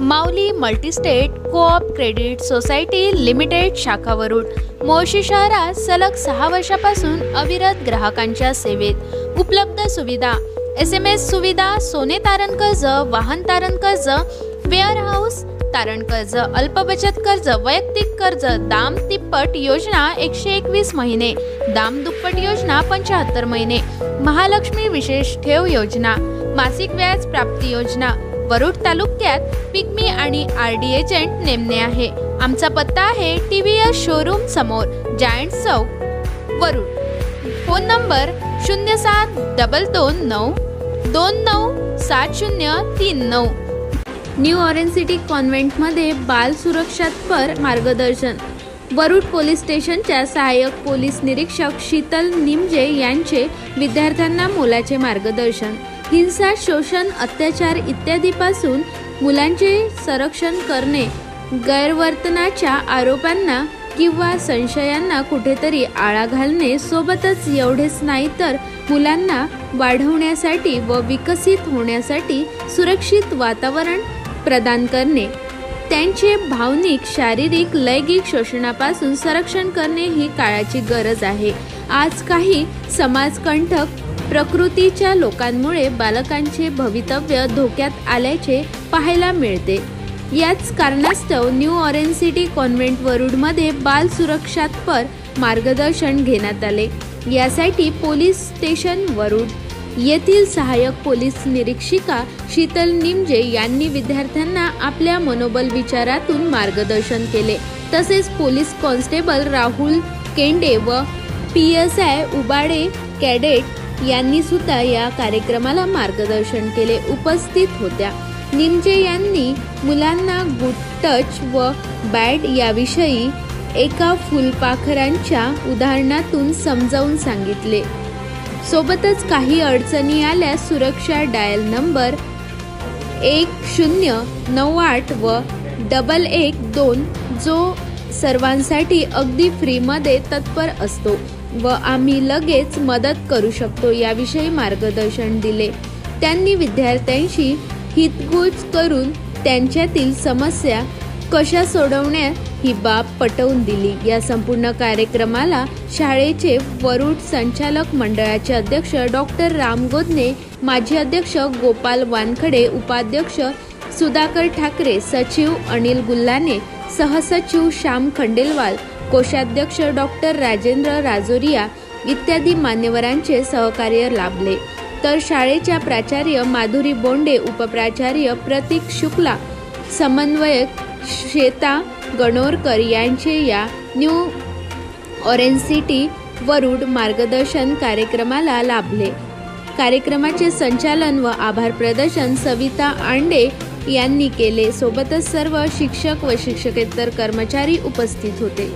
माऊली multistate co-op credit society limited शाखा वरुड मोर्शी शहरात सलग 6 वर्षापासून अविरत ग्राहकांच्या सेवेत उपलब्ध सुविधा SMS सुविधा, सोने तारण कर्ज, वाहन तारण कर्ज, वेअरहाऊस तारण कर्ज, अल्प बचत कर्ज, वैयक्तिक कर्ज, दाम तिप्पट योजना 121 महिने, दाम दुप्पट योजना 75 महिने, महालक्ष्मी विशेष ठेव योजना, मासिक व्याज प्राप्ती योजना। वरुड तालुक्यात पिग्मी आणि RD एजंट नेमणे आहे। आमचा पत्ता आहे TVS शोरूम समोर, जायंट चौक, Warud. Phone number 0722929739। New orange city convent मध्ये बाल सुरक्षापर मार्गदर्शन। वरुड पोलीस स्टेशनच्या सहाय्यक पोलीस निरीक्षक शीतल निमजे यांचे विद्यार्थ्यांना मोलाचे मार्गदर्शन। हिंसा, शोषण, अत्याचार इत्यादीपासून मुलांचे संरक्षण करणे, गैरवर्तनाच्या आरोपांना किंवा संशयांना कुठेतरी आळा घालणे, सोबतच एवढेच नाही तर मुलांना वाढवण्यासाठी व विकसित होण्यासाठी सुरक्षित वातावरण प्रदान करणे, त्यांचे भावनिक, शारीरिक, लैंगिक शोषणापासून संरक्षण करणे ही काळाची गरज आहे। आज काही समाजकंटक प्रकृतीच्या लोकांमुळे बालकांचे भवितव्य धोक्यात आल्याचे पाहायला मिळते। याच कारणास्तव न्यू ऑरेंज सिटी कॉन्व्हेंट वरुडमध्ये बाल सुरक्षापर मार्गदर्शन घेण्यात आले। यासाठी पोलीस स्टेशन वरुड येथील सहाय्यक पोलीस निरीक्षिका शीतल निमजे यांनी विद्यार्थ्यांना आपल्या मनोबल विचारातून मार्गदर्शन केले। तसेच पोलीस कॉन्स्टेबल राहुल केंडे व PSI उबाडे कॅडेट यांनी सुद्धा या कार्यक्रमाला मार्गदर्शन केले। उपस्थित होत्या निमजे यांनी मुलांना गुड टच व बॅड याविषयी एका फुलपाखरांच्या उदाहरणातून समजावून सांगितले। सोबतच काही अडचणी आल्यास सुरक्षा डायल नंबर 1098 व 112 जो सर्वांसाठी अगदी फ्री मध्ये तत्पर असतो व आम्ही लगेच मदत करू शकतो याविषयी मार्गदर्शन दिले। त्यांनी विद्यार्थ्यांशी हितगुज करून त्यांच्यातील समस्या कशा सोडवण्यात ही बाब पटवून दिली। या संपूर्ण कार्यक्रमाला शाळेचे वरुड संचालक मंडळाचे अध्यक्ष डॉक्टर राम गोदने, माजी अध्यक्ष गोपाल वानखडे, उपाध्यक्ष सुधाकर ठाकरे, सचिव अनिल गुल्लाने, सहसचिव श्याम खंडेलवाल, कोषाध्यक्ष डॉक्टर राजेंद्र राजोरिया इत्यादी मान्यवरांचे सहकार्य लाभले। तर शाळेच्या प्राचार्य माधुरी बोंडे, उपप्राचार्य प्रतीक शुक्ला, समन्वयक श्वेता गणोरकर यांचे या न्यू ऑरेंज सिटी वरुड मार्गदर्शन कार्यक्रमाला लाभले। कार्यक्रमाचे संचालन व आभार प्रदर्शन सविता आंडे यांनी केले। सोबतच सर्व शिक्षक व शिक्षकेतर कर्मचारी उपस्थित होते।